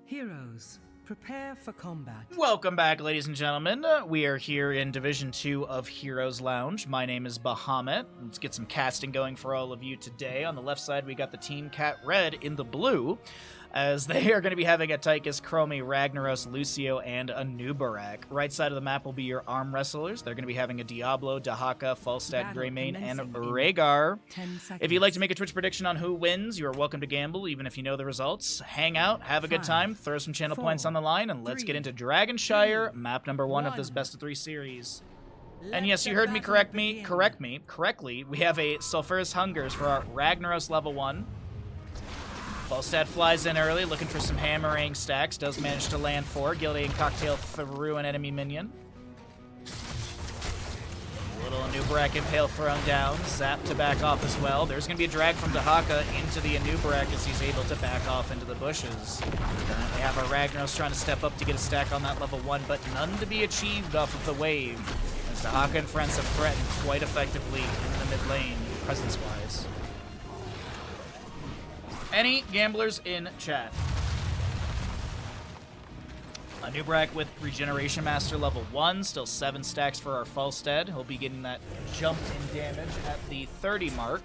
Heroes, prepare for combat. Welcome back, ladies and gentlemen. We are here in Division 2 of Heroes Lounge. My name is Bahamut. Let's get some casting going for all of you today. On the left side, we got the Team Cat Red in the blue, as they are going to be having a Tychus, Chromie, Ragnaros, Lucio, and a Nubarak. Right side of the map will be your Armwrestlers. They're going to be having a Diablo, Dahaka, Falstad, Greymane, and Rhaegar. If you'd like to make a Twitch prediction on who wins, you are welcome to gamble, even if you know the results. Hang out, have a good time, throw some channel points on the line, and let's get into Dragonshire, map number 1 of this best of 3 series. And yes, you heard me correctly. We have a Sulphurous Hungers for our Ragnaros level 1. Falstad flies in early, looking for some hammering stacks. Does manage to land 4. Gildane Cocktail through an enemy minion. Little Anubarak Impale thrown down. Zap to back off as well. There's going to be a drag from Dahaka into the Anubarak as he's able to back off into the bushes. Currently have our Ragnaros trying to step up to get a stack on that level 1, but none to be achieved off of the wave, as Dahaka and friends have threatened quite effectively in the mid lane, presence-wise. Any gamblers in chat? Anubarak with Regeneration Master level 1, still 7 stacks for our Falstad. He'll be getting that jump in damage at the 30 mark.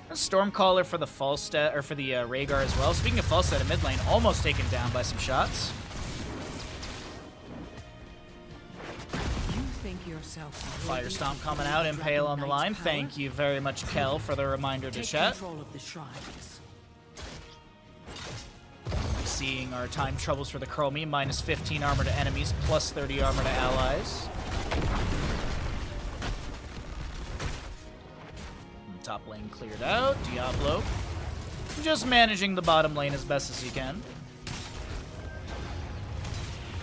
A Stormcaller for the Falstad, or for the Rhaegar as well. Speaking of Falstad in mid lane, almost taken down by some shots. Fire Stomp coming out, Impale on the line. Thank you very much, Kel, for the reminder to chat. Seeing our time troubles for the Chromie, minus 15 armor to enemies, plus 30 armor to allies. Top lane cleared out. Diablo just managing the bottom lane as best as he can.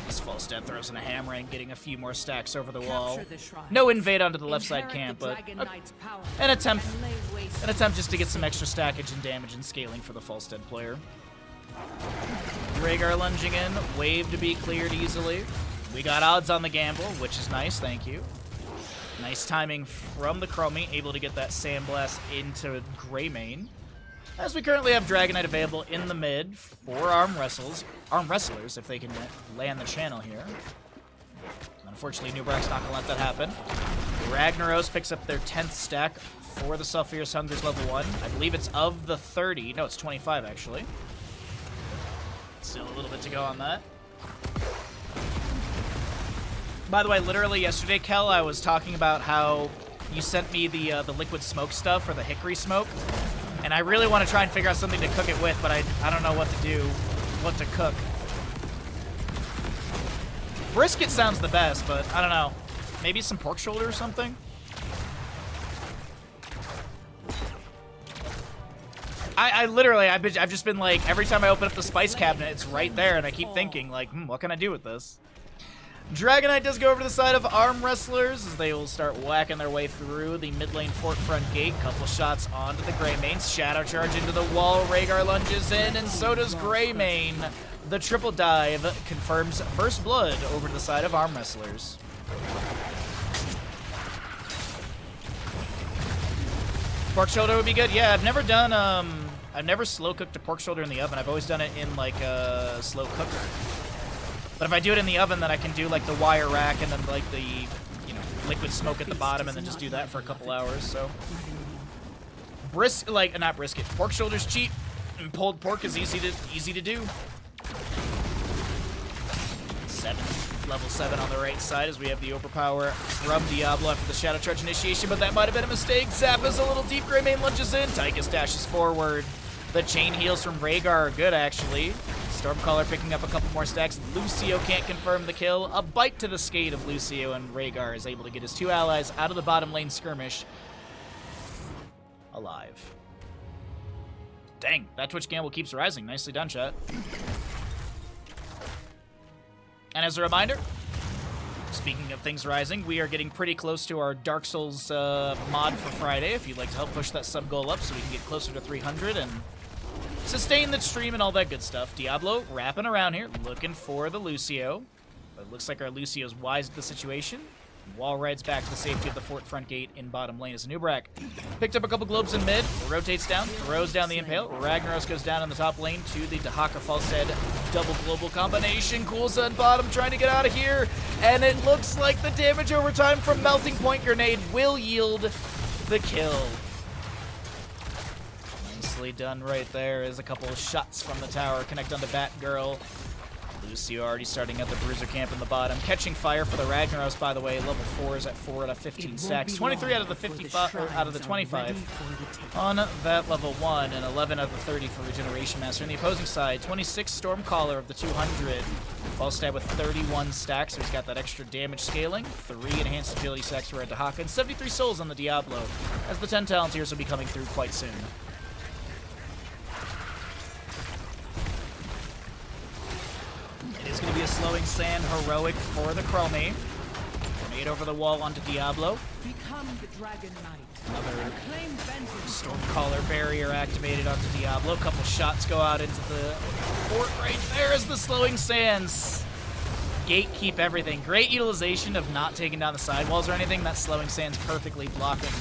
This Falstad throws in a hammering, getting a few more stacks over the wall. No invade onto the left side camp, but an attempt just to get some extra stackage and damage and scaling for the Falstad player. Rhaegar lunging in, wave to be cleared easily. We got odds on the gamble, which is nice, thank you. Nice timing from the Chromie, able to get that Sandblast into Greymane. As we currently have Dragonite available in the mid for Armwrestlers, if they can land the channel here. Unfortunately, Nubarak's not going to let that happen. Ragnaros picks up their 10th stack for the Sulphurous Hungers level 1. I believe it's of the 30. No, it's 25, actually. Still a little bit to go on that. By the way, literally yesterday, Kel, I was talking about how you sent me the liquid smoke stuff, or the hickory smoke. And I really want to try and figure out something to cook it with, but I don't know what to do, what to cook. Brisket sounds the best, but I don't know. Maybe some pork shoulder or something? I've just been like, every time I open up the spice cabinet, it's right there, and I keep thinking, like, what can I do with this? Dragonite does go over to the side of Armwrestlers as they will start whacking their way through the mid lane fort front gate. Couple shots onto the Greymane. Shadow charge into the wall. Rhaegar lunges in, and so does Greymane. The triple dive confirms first blood over to the side of Armwrestlers. Pork shoulder would be good. Yeah, I've never slow cooked a pork shoulder in the oven. I've always done it in like a slow cooker. But if I do it in the oven, then I can do like the wire rack and then like the, liquid smoke at the bottom, and then just do that for a couple hours. So not brisket. Pork shoulder's cheap, and pulled pork is easy to do. Level 7 on the right side as we have the overpower from Diablo after the Shadow Charge initiation, but that might have been a mistake. Zap is a little deep. Greymane lunges in. Tychus dashes forward. The chain heals from Rhaegar are good, actually. Stormcaller picking up a couple more stacks. Lucio can't confirm the kill. A bite to the skate of Lucio, and Rhaegar is able to get his 2 allies out of the bottom lane skirmish alive. Dang, that Twitch gamble keeps rising. Nicely done, chat. And as a reminder, speaking of things rising, we are getting pretty close to our Dark Souls mod for Friday. If you'd like to help push that sub goal up so we can get closer to 300 and sustain the stream and all that good stuff. Diablo wrapping around here, looking for the Lucio. But it looks like our Lucio's wise at the situation. Wall rides back to the safety of the fort front gate in bottom lane as Nubrak picked up a couple globes in mid, rotates down, throws down the Impale. Ragnaros goes down in the top lane to the Dahaka Falstead double global combination. Coolza in bottom trying to get out of here, and it looks like the damage over time from Melting Point Grenade will yield the kill. Nicely done right there as a couple of shots from the tower connect onto Batgirl. Lucio already starting at the Bruiser camp in the bottom. Catching fire for the Ragnaros, by the way. Level 4 is at 4 out of 15 stacks. 23 out of the 55, out of the 25 on that level 1, and 11 out of the 30 for Regeneration Master. On the opposing side, 26 Stormcaller of the 200. Falstad with 31 stacks, so he's got that extra damage scaling. 3 enhanced agility stacks for Red Dahaka, and 73 souls on the Diablo, as the 10 Talonteers will be coming through quite soon. It's going to be a slowing sand heroic for the Chromie. Grenade over the wall onto Diablo. Become the Dragon Knight. Another Stormcaller barrier activated onto Diablo. A couple shots go out into the fort right there as the slowing sands gatekeep everything. Great utilization of not taking down the sidewalls or anything. That slowing sands perfectly blocking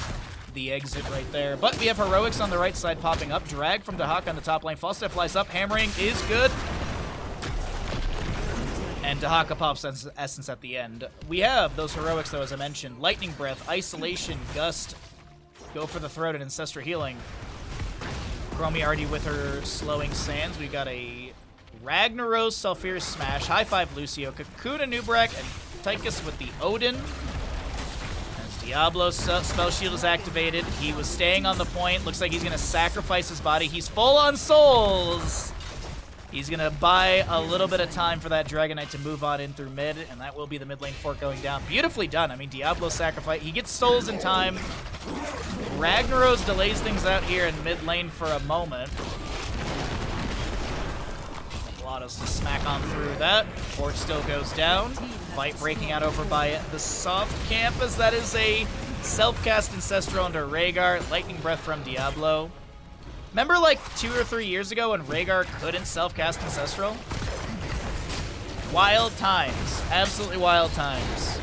the exit right there. But we have heroics on the right side popping up. Drag from Dahaka on the top lane. Falstad flies up. Hammering is good. And Dahaka pops Essence at the end. We have those heroics, though, as I mentioned. Lightning Breath, Isolation, Gust. Go for the throat and Ancestral Healing. Chromie already with her slowing sands. We got a Ragnaros, Sulfurous Smash, High Five Lucio, Kakuna Nubrak, and Tychus with the Odin. As Diablo's spell shield is activated, he was staying on the point. Looks like he's going to sacrifice his body. He's full on souls. He's going to buy a little bit of time for that Dragon Knight to move on in through mid, and that will be the mid lane fort going down. Beautifully done. I mean, Diablo sacrifice. He gets souls in time. Ragnaros delays things out here in mid lane for a moment. Blottos to smack on through that. Fort still goes down. Fight breaking out over by the soft camp, as that is a self-cast Ancestral under Rhaegar. Lightning Breath from Diablo. Remember like 2 or 3 years ago when Rhaegar couldn't self-cast Ancestral? Wild times. Absolutely wild times.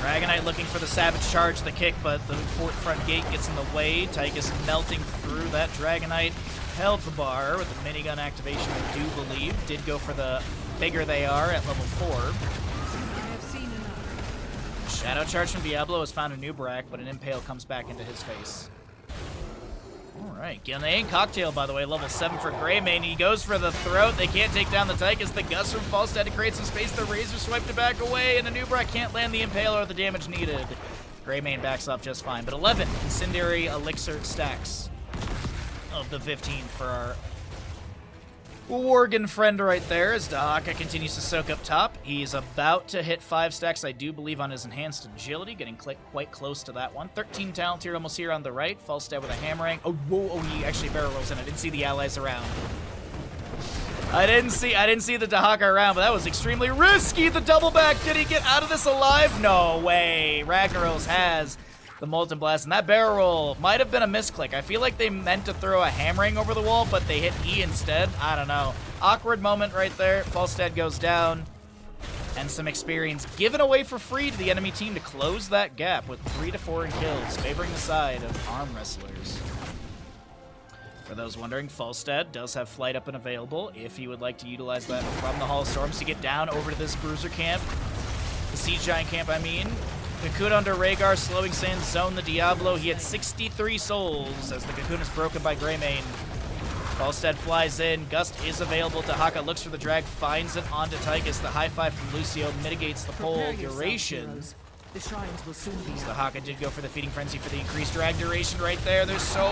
Dragon Knight looking for the Savage Charge, the kick, but the fort front gate gets in the way. Tychus melting through that Dragon Knight. Held the bar with the minigun activation, I do believe. Did go for the bigger they are at level 4. Shadow Charge from Diablo has found a Nubrak, but an Impale comes back into his face. Alright, Gilnean Cocktail, by the way, level 7 for Greymane. He goes for the throat. They can't take down the Tychus. The Gust from Falstad to create some space. The Razor swiped it back away, and the Nubrak can't land the Impale or the damage needed. Greymane backs off just fine, but 11 Incendiary Elixir stacks of the 15 for our Worgen friend right there as Dahaka continues to soak up top. He's about to hit 5 stacks, I do believe, on his enhanced agility, getting quite close to that one. 13 talent tier almost here on the right. Falstad with a hammering. Oh, whoa, oh, he actually barrel rolls in. I didn't see the allies around. I didn't see the Dahaka around, but that was extremely risky. The double back. Did he get out of this alive? No way. Ragnaros has the Molten Blast, and that barrel roll might have been a misclick. I feel like they meant to throw a hammering over the wall, but they hit E instead. I don't know. Awkward moment right there. Falstad goes down, and some experience given away for free to the enemy team to close that gap with 3 to 4 in kills, favoring the side of Armwrestlers. For those wondering, Falstad does have flight up and available if he would like to utilize that from the Hall of Storms to get down over to this Bruiser camp. The Siege Giant camp, I mean. Cocoon under Rhaegar, slowing Sands zone the Diablo. He had 63 souls as the Cocoon is broken by Greymane. Falstad flies in. Gust is available. Dahaka looks for the drag, finds it onto Tychus. The high five from Lucio mitigates the pole duration. The shrines will soon be Dahaka did go for the Feeding Frenzy for the increased drag duration right there. They're so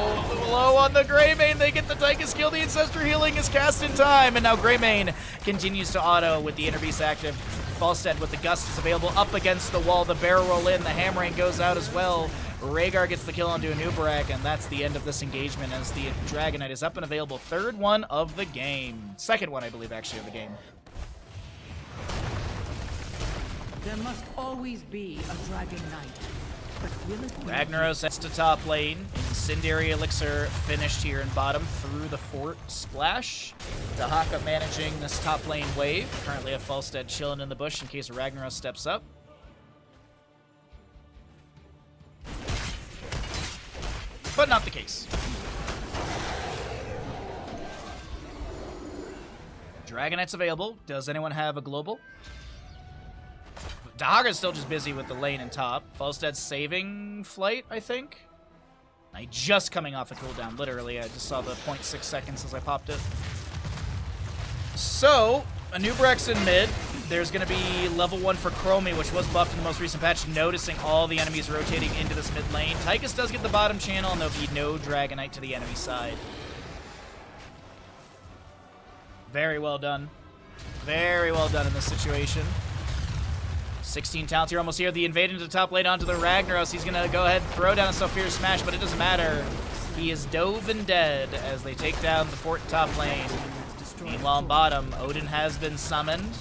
low on the Greymane. They get the Tychus kill. The Ancestral Healing is cast in time. And now Greymane continues to auto with the Inner Beast active. Falstad with the Gust is available up against the wall. The barrel roll in. The hammering goes out as well. Rhaegar gets the kill onto a Nubrak, and that's the end of this engagement as the Dragon Knight is up and available. Third one of the game. Second one, I believe, actually, of the game. There must always be a Dragon Knight. Ragnaros heads to top lane. Incendiary Elixir finished here in bottom through the fort splash. Dahaka managing this top lane wave. Currently a Falstead chilling in the bush in case Ragnaros steps up. But not the case. Dragon Knight's available. Does anyone have a global? Dahaka's still just busy with the lane and top. Falstead's saving flight, I think. Just coming off a cooldown, literally. I just saw the 0.6 seconds as I popped it. So, a new Brex in mid. There's going to be level 1 for Chromie, which was buffed in the most recent patch, noticing all the enemies rotating into this mid lane. Tychus does get the bottom channel, and there'll be no Dragon Knight to the enemy side. Very well done. Very well done in this situation. 16 talents here, almost here. The invade into the top lane onto the Ragnaros. He's going to go ahead and throw down a Sulfur Smash, but it doesn't matter. He is dove and dead as they take down the fort top lane. Meanwhile, bottom, Odin has been summoned.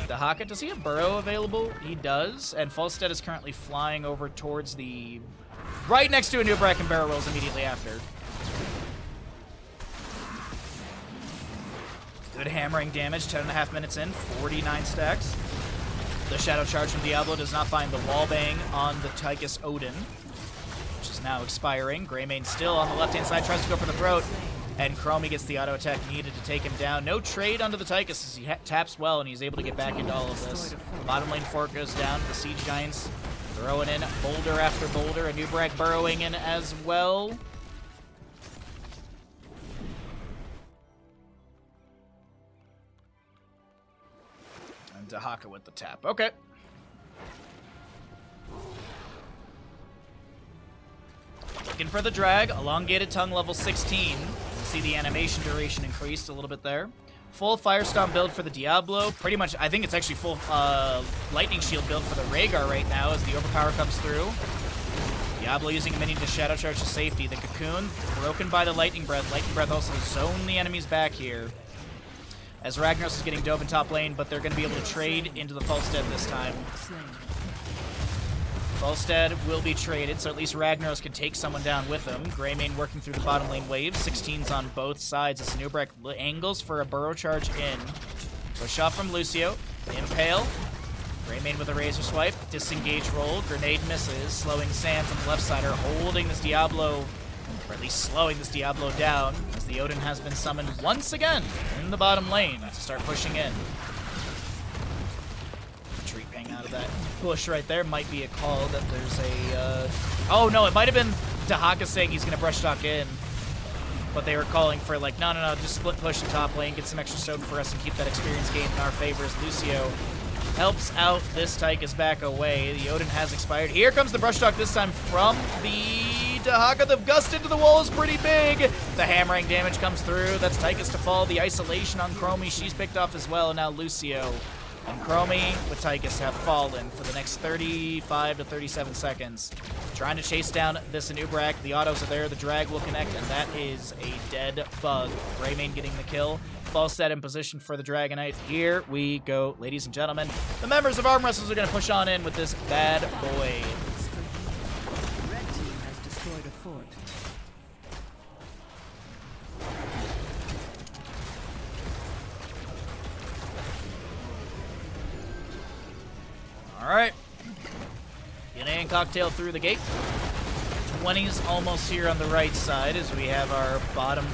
Dahaka, does he have Burrow available? He does, and Falstead is currently flying over towards the... right next to a new Bracken Barrel rolls immediately after. Good hammering damage, 10.5 minutes in, 49 stacks. The Shadow Charge from Diablo does not find the wallbang on the Tychus Odin, which is now expiring. Greymane still on the left-hand side, tries to go for the throat, and Chromie gets the auto attack needed to take him down. No trade onto the Tychus as he taps well, and he's able to get back into all of this. Bottom lane fort goes down. The Siege Giants throwing in boulder after boulder. A new Brag burrowing in as well. Dahaka with the tap. Okay. Looking for the drag. Elongated tongue level 16. See the animation duration increased a little bit there. Full Firestorm build for the Diablo. Pretty much, I think it's actually full Lightning Shield build for the Rhaegar right now as the Overpower comes through. Diablo using a minion to Shadow Charge to safety. The Cocoon broken by the Lightning Breath. Lightning Breath also zone the enemies back here. As Ragnaros is getting dove in top lane, but they're going to be able to trade into the Falstead this time. Falstead will be traded, so at least Ragnaros can take someone down with him. Greymane working through the bottom lane wave. 16's on both sides as Nubrak angles for a burrow charge in. Push off from Lucio. Impale. Greymane with a razor swipe. Disengage roll. Grenade misses. Slowing Sands on the left side are holding this Diablo, or at least slowing this Diablo down, as the Odin has been summoned once again in the bottom lane to start pushing in. Retreat paying out of that bush right there. Might be a call that there's a... oh, no, it might have been Dahaka saying he's going to brush stock in, but they were calling for, like, no, just split push the top lane, get some extra soak for us, and keep that experience gain in our favor as Lucio helps out this Tychus back away. The Odin has expired. Here comes the brush stock this time from the Dahaka. The gust into the wall is pretty big. The hammering damage comes through. That's Tychus to fall. The isolation on Chromie, she's picked off as well. Now Lucio and Chromie with Tychus have fallen for the next 35 to 37 seconds. Trying to chase down this Anubrak. The autos are there. The drag will connect, and that is a dead bug. Greymane getting the kill. Falstead in position for the Dragon Knight. Here we go, ladies and gentlemen. The members of Armwrestlers are going to push on in with this bad boy. Red team has destroyed a fort. All right. Canadian Cocktail through the gate. 20's almost here on the right side as we have our bottom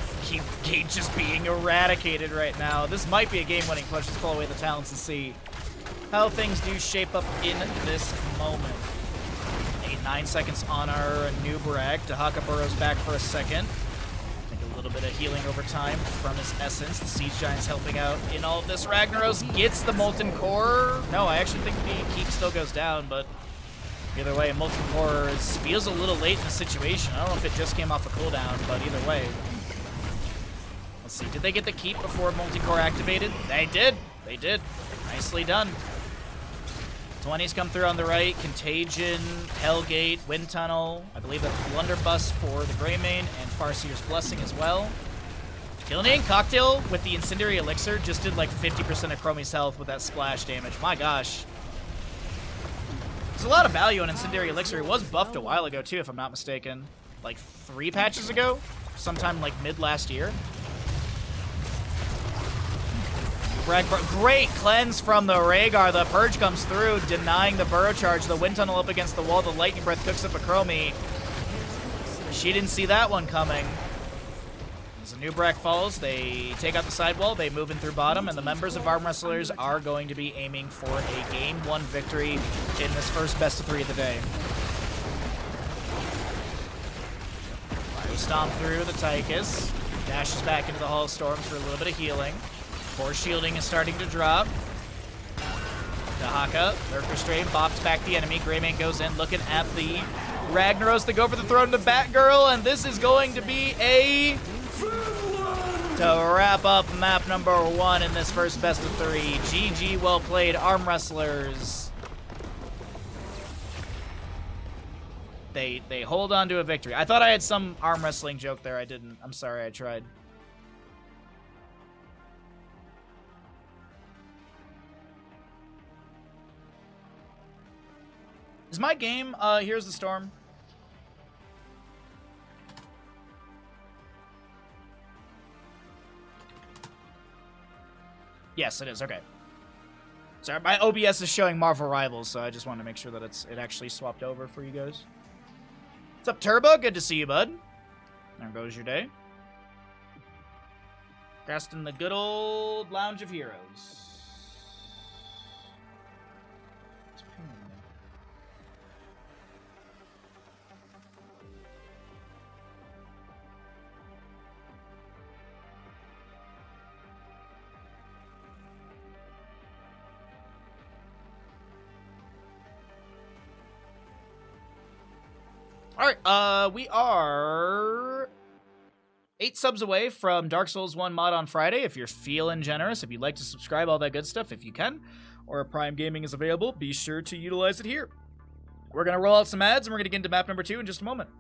gate just being eradicated right now. This might be a game-winning push. Let's pull away the talents and see how things do shape up in this moment. 9 seconds on our new Barag. Dahaka burrows back for a second. I think a little bit of healing over time from his essence. The Siege Giant's helping out in all of this. Ragnaros gets the Molten Core. No, I actually think the keep still goes down, but either way, Molten Core feels a little late in the situation. I don't know if it just came off a cooldown, but either way. Let's see, did they get the keep before Molten Core activated? They did. They did. Nicely done. 20's come through on the right. Contagion, Hellgate, Wind Tunnel. I believe that's Blunderbuss for the Greymane and Farseer's Blessing as well. Canadian Cocktail with the Incendiary Elixir just did like 50% of Chromie's health with that splash damage. My gosh. This a lot of value on Incendiary Elixir. It was buffed a while ago, too, if I'm not mistaken. Like 3 patches ago? Sometime like mid last year. Great cleanse from the Rhaegar. The Purge comes through, denying the Burrow Charge. The Wind Tunnel up against the wall. The Lightning Breath cooks up a Chromie. She didn't see that one coming. As the new Brack falls, they take out the sidewall. They move in through bottom, and the members of Armwrestlers are going to be aiming for a Game 1 victory in this first best of 3 of the day. Fire Stomp through the Tychus. Dashes back into the Hall of Storms for a little bit of healing. Force shielding is starting to drop. Dahaka, Lurk Restraint, bops back the enemy. Greymane goes in, looking at the Ragnaros. They go for the throne to Batgirl, and this is going to be a... to wrap up map number 1 in this first best of 3. GG, well played, Armwrestlers. They hold on to a victory. I thought I had some arm wrestling joke there. I didn't. I'm sorry, I tried. Is my game, Here's the Storm? Yes, it is. Okay. Sorry, my OBS is showing Marvel Rivals, so I just wanted to make sure that it actually swapped over for you guys. What's up, Turbo? Good to see you, bud. There goes your day. Dressed in the good old Lounge of Heroes. Alright, we are 8 subs away from Dark Souls 1 mod on Friday. If you're feeling generous, if you'd like to subscribe, all that good stuff, if you can, or Prime Gaming is available, be sure to utilize it here. We're going to roll out some ads, and we're going to get into map number 2 in just a moment.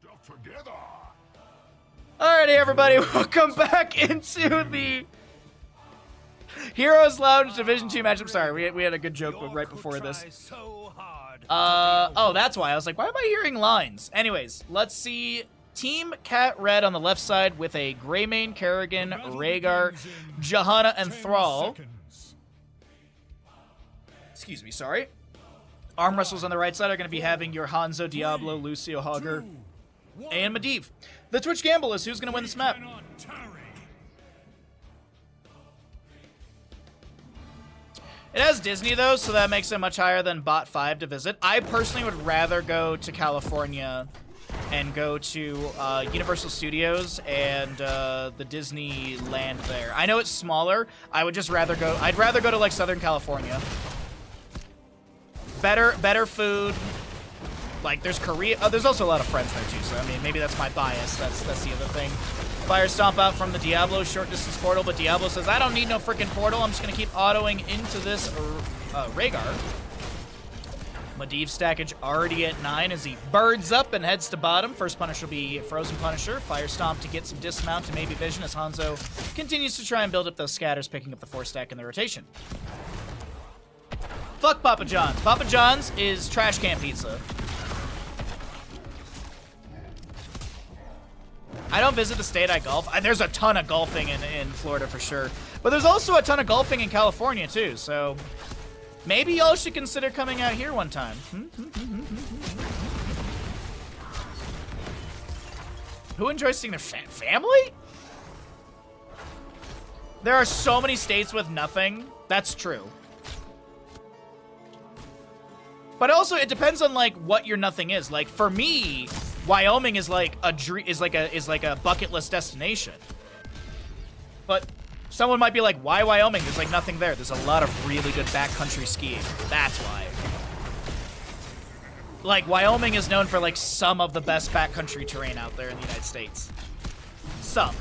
Stuff together. Alrighty, everybody, welcome back into the Heroes Lounge Division 2 matchup. Sorry, we had a good joke right before this. Oh, that's why. I was like, why am I hearing lines? Anyways, let's see. Team Cat Red on the left side with a Greymane, Kerrigan, Rhaegar, Johanna, and Thrall. Excuse me, sorry. Armwrestlers on the right side are going to be having your Hanzo, Diablo, Lucio, Hogger, and Medivh. The Twitch Gamble is who's going to win this map. It has Disney, though, so that makes it much higher than Bot 5 to visit. I personally would rather go to California and go to Universal Studios and the Disneyland there. I know it's smaller. I would just rather go... I'd rather go to, like, Southern California. Better food. Like, there's Korea... there's also a lot of friends there, too, so, I mean, maybe that's my bias. That's the other thing. Fire Stomp out from the Diablo short distance portal, but Diablo says, I don't need no freaking portal. I'm just going to keep autoing into this Rhaegar. Medivh stackage already at 9 as he birds up and heads to bottom. First punish will be Frozen Punisher. Fire Stomp to get some dismount and maybe vision as Hanzo continues to try and build up those scatters, picking up the 4 stack in the rotation. Fuck Papa John's. Papa John's is trash can pizza. I don't visit the state, I golf. There's a ton of golfing in Florida for sure. But there's also a ton of golfing in California too, so maybe y'all should consider coming out here one time. Who enjoys seeing their family? There are so many states with nothing. That's true. But also, it depends on like what your nothing is. Like for me, Wyoming is like a bucket list destination. But someone might be like, why Wyoming? There's like nothing there. There's a lot of really good backcountry skiing. That's why. Like Wyoming is known for like some of the best backcountry terrain out there in the United States. Some.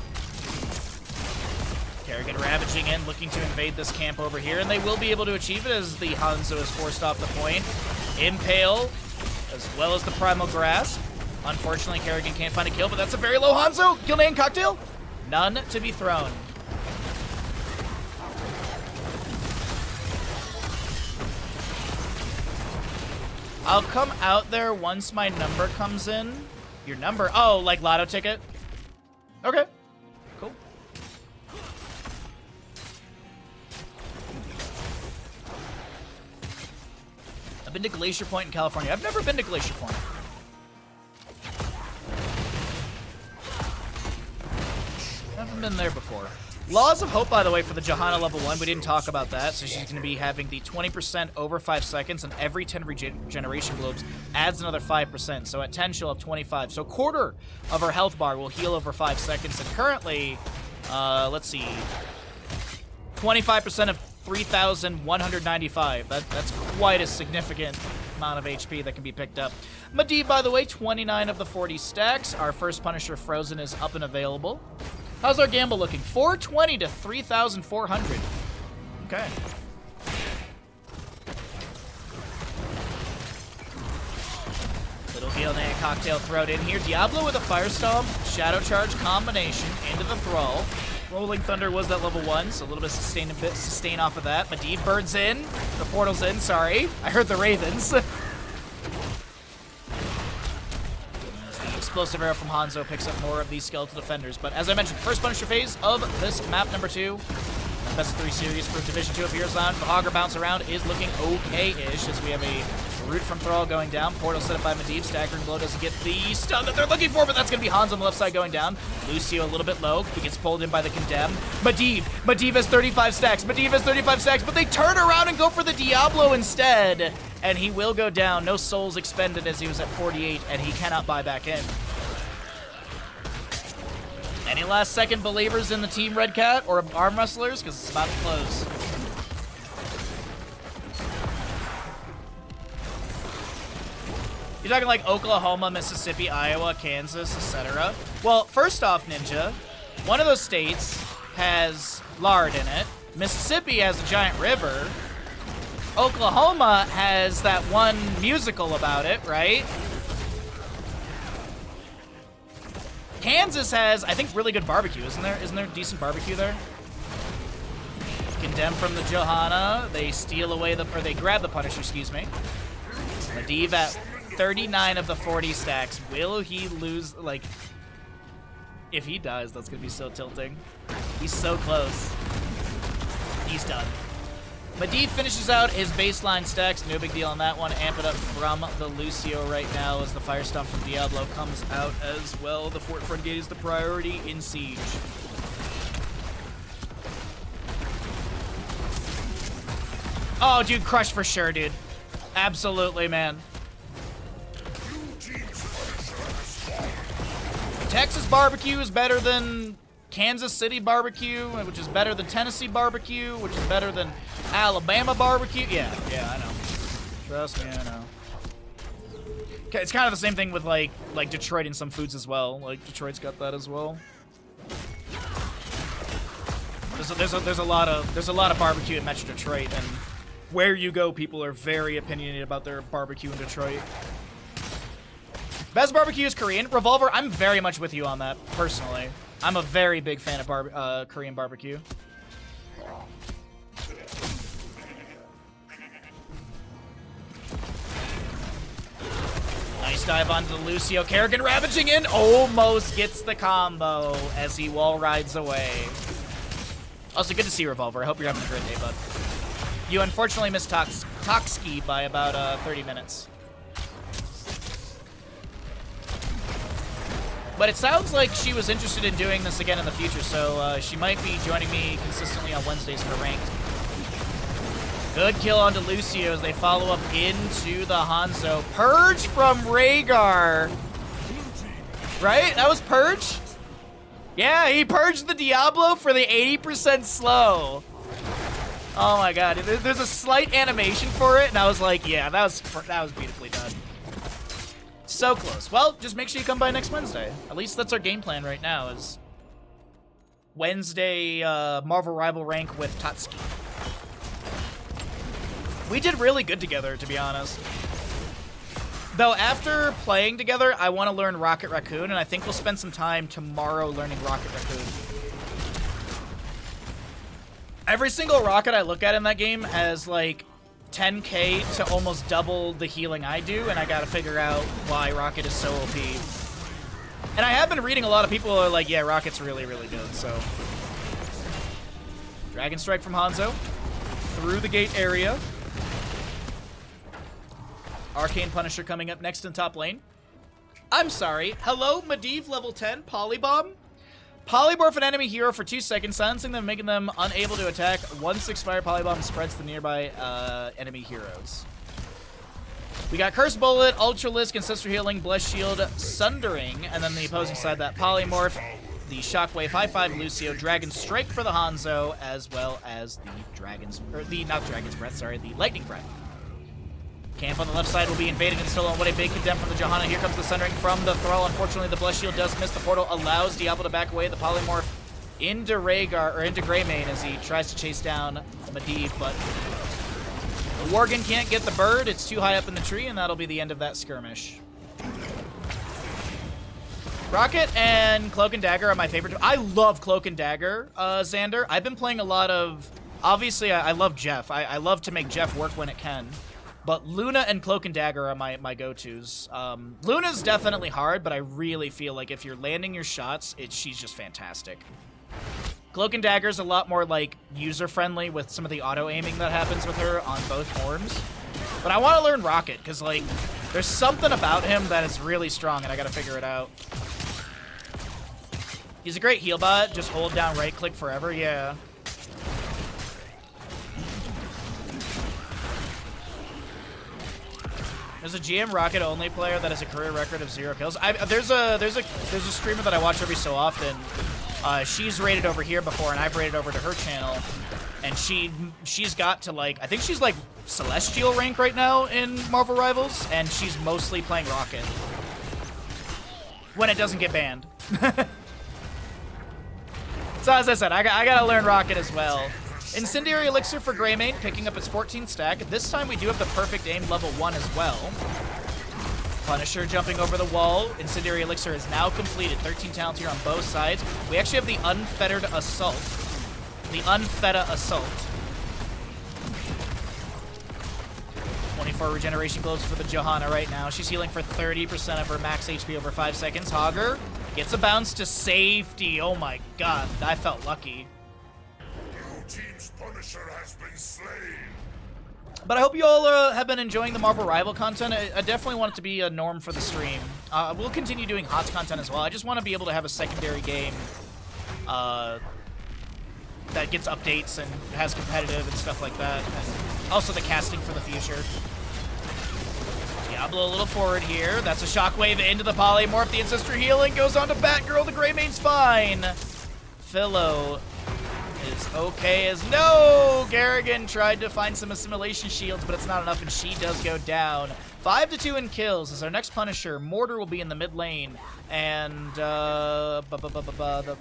Kerrigan ravaging in, looking to invade this camp over here, and they will be able to achieve it as the Hanzo is forced off the point. Impale, as well as the Primal Grasp. Unfortunately, Kerrigan can't find a kill, but that's a very low Hanzo. Kill name cocktail? None to be thrown. I'll come out there once my number comes in. Your number? Oh, like lotto ticket? Okay. Cool. I've been to Glacier Point in California. I've never been to Glacier Point. I haven't been there before. Laws of Hope, by the way, for the Johanna level 1, we didn't talk about that, so she's going to be having the 20% over 5 seconds, and every 10 regeneration globes adds another 5%, so at 10 she'll have 25. So a quarter of her health bar will heal over 5 seconds, and currently, let's see, 25% of 3,195. That's quite a significant amount of HP that can be picked up. Medivh, by the way, 29 of the 40 stacks. Our first Punisher Frozen is up and available. How's our gamble looking? 420 to 3,400. Okay. Little Violnet cocktail thrown in here. Diablo with a Firestomp, Shadow Charge combination into the Thrall. Rolling Thunder was that level 1, so a little bit of sustain off of that. Medivh burns in. The portal's in, sorry. I heard the Ravens. Explosive arrow from Hanzo picks up more of these skeletal defenders. But as I mentioned, first Punisher phase of this map number 2. Best of 3 series for Division 2 of Heroes Lounge. The Hogger bounce around is looking okay-ish as we have a root from Thrall going down. Portal set up by Medivh. Staggering Blow doesn't get the stun that they're looking for, but that's going to be Hans on the left side going down. Lucio a little bit low. He gets pulled in by the Condemn. Medivh has 35 stacks. Medivh has 35 stacks, but they turn around and go for the Diablo instead. And he will go down. No souls expended as he was at 48, and he cannot buy back in. Any last second believers in the Team Red Cat or Armwrestlers? Because it's about to close. You're talking like Oklahoma, Mississippi, Iowa, Kansas, etc. Well, first off, Ninja, one of those states has lard in it. Mississippi has a giant river. Oklahoma has that one musical about it, right? Kansas has, I think, really good barbecue, isn't there? Isn't there decent barbecue there? Condemned from the Johanna. They steal away the, or they grab the Punisher, excuse me. Medivh at 39 of the 40 stacks. Will he lose, like, if he dies, that's gonna be so tilting. He's so close. He's done. Medivh finishes out his baseline stacks. No big deal on that one. Amp it up from the Lucio right now as the Firestomp from Diablo comes out as well. The Fort Front Gate is the priority in Siege. Oh, dude, Crush for sure, dude. Absolutely, man. Texas barbecue is better than Kansas City barbecue, which is better than Tennessee barbecue, which is better than Alabama barbecue. Yeah, I know. Trust me, I know. It's kind of the same thing with like Detroit and some foods as well. Like Detroit's got that as well. There's a lot of barbecue in Metro Detroit, and where you go, people are very opinionated about their barbecue in Detroit. Best barbecue is Korean. Revolver, I'm very much with you on that, personally. I'm a very big fan of Korean barbecue. Nice dive onto the Lucio. Kerrigan ravaging in. Almost gets the combo as he wall rides away. Also, good to see you, Revolver. I hope you're having a great day, bud. You unfortunately missed Toxki by about 30 minutes. But it sounds like she was interested in doing this again in the future, so she might be joining me consistently on Wednesdays for ranked. Good kill onto Lucio as they follow up into the Hanzo. Purge from Rhaegar. Right? That was Purge? Yeah, he purged the Diablo for the 80% slow. Oh my god. There's a slight animation for it, and I was like, yeah, that was beautifully done. So close. Well, just make sure you come by next Wednesday. At least that's our game plan right now, is Wednesday Marvel Rival rank with Tatsuki. We did really good together, to be honest. Though after playing together, I want to learn Rocket Raccoon, and I think we'll spend some time tomorrow learning Rocket Raccoon. Every single rocket I look at in that game has, like, 10k to almost double the healing I do, and I gotta figure out why Rocket is so OP. And I have been reading a lot of people are like, yeah, Rocket's really, really good, so. Dragon Strike from Hanzo. Through the gate area. Arcane Punisher coming up next in top lane. I'm sorry. Hello, Medivh level 10, Polybomb. Polymorph an enemy hero for 2 seconds, silencing them, making them unable to attack. Once expired, Polybomb spreads to nearby enemy heroes. We got Curse Bullet, Ultralisk, Ancestor Healing, Blessed Shield, Sundering, and then the opposing side, that Polymorph, the Shockwave, High Five Lucio, Dragon Strike for the Hanzo, as well as the the Lightning Breath. Camp on the left side will be invaded and stolen. What a big condemn from the Johanna. Here comes the Sundering from the Thrall. Unfortunately, the Blessed Shield does miss. The portal allows Diablo to back away. The Polymorph into Rhaegar, or into Greymane as he tries to chase down Medivh, but the Worgen can't get the bird. It's too high up in the tree, and that'll be the end of that skirmish. Rocket and Cloak and Dagger are my favorite. I love Cloak and Dagger, Xander. I've been playing a lot of... Obviously, I love Jeff. I love to make Jeff work when it can. But Luna and Cloak and Dagger are my go-tos. Luna's definitely hard, but I really feel like if you're landing your shots, she's just fantastic. Cloak and Dagger's a lot more, like, user-friendly with some of the auto-aiming that happens with her on both forms. But I want to learn Rocket, because, like, there's something about him that is really strong, and I gotta figure it out. He's a great heal bot. Just hold down right-click forever. Yeah. There's a GM Rocket only player that has a career record of 0 kills. There's a streamer that I watch every so often. She's rated over here before, and I've rated over to her channel. And she's got to, like, I think she's like Celestial rank right now in Marvel Rivals, and she's mostly playing Rocket when it doesn't get banned. So as I said, I gotta learn Rocket as well. Incendiary Elixir for Greymane, picking up its 14th stack. This time we do have the perfect aim level 1 as well. Punisher jumping over the wall. Incendiary Elixir is now completed. 13 talent here on both sides. We actually have the Unfettered Assault. The Unfetta Assault. 24 regeneration globes for the Johanna right now. She's healing for 30% of her max HP over 5 seconds. Hogger gets a bounce to safety. Oh my god, I felt lucky. Team's Punisher has been slain. But I hope you all have been enjoying the Marvel Rival content. I definitely want it to be a norm for the stream. We'll continue doing HoTS content as well. I just want to be able to have a secondary game that gets updates and has competitive and stuff like that. And also the casting for the future. Diablo a little forward here. That's a shockwave into the Polymorph. The Ancestor Healing goes on to Batgirl. The Greymane's fine. Philo is okay as no! Garrigan tried to find some assimilation shields, but it's not enough, and she does go down. 5-2 in kills as our next Punisher. Mortar will be in the mid lane, and the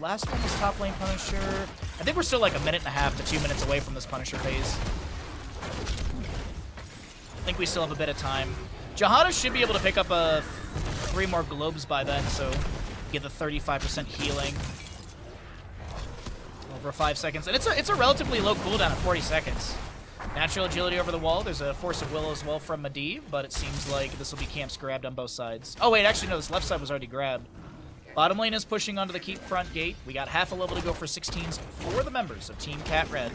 last one was top lane Punisher. I think we're still like 1.5 to 2 minutes away from this Punisher phase. I think we still have a bit of time. Johanna should be able to pick up 3 more globes by then, so get the 35% healing. Over 5 seconds, and it's a relatively low cooldown at 40 seconds. Natural agility over the wall. There's a Force of Will as well from Medivh, but it seems like this will be camps grabbed on both sides. Oh wait, actually no, this left side was already grabbed. Bottom lane is pushing onto the keep front gate. We got half a level to go for 16s for the members of Team Cat Red.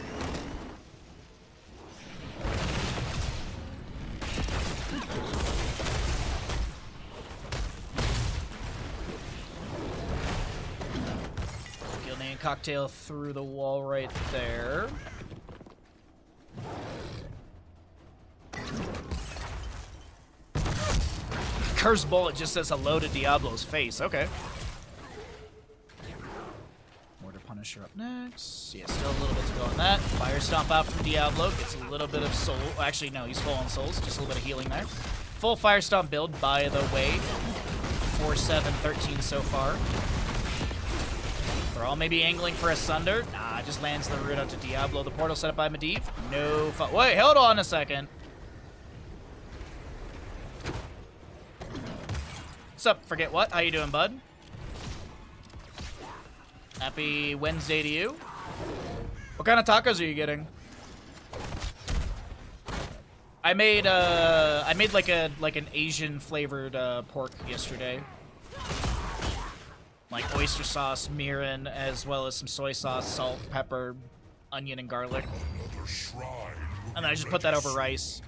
Cocktail through the wall right there. Curse Bullet just says hello to Diablo's face. Okay. Mortar Punisher up next. Yeah, still a little bit to go on that. Fire Stomp out from Diablo. Gets a little bit of soul. Actually, no, he's full on souls. Just a little bit of healing there. Full Fire Stomp build, by the way. 4, 7, 13 so far. They're all maybe angling for a Sunder. Nah, just lands the root out to Diablo. The portal set up by Medivh. No fun. Wait, hold on a second. What's up, Forget What? How you doing, bud? Happy Wednesday to you. What kind of tacos are you getting? I made like an Asian flavored pork yesterday. Like oyster sauce, mirin, as well as some soy sauce, salt, pepper, onion, and garlic. And then I just put that over rice.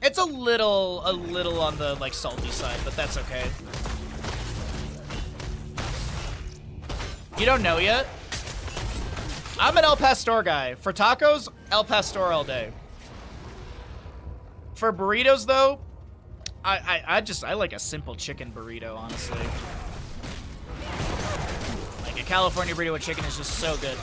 It's a little on the like salty side, but that's okay. You don't know yet? I'm an El Pastor guy. For tacos, El Pastor all day. For burritos, though, I like a simple chicken burrito, honestly. Like a California burrito with chicken is just so good.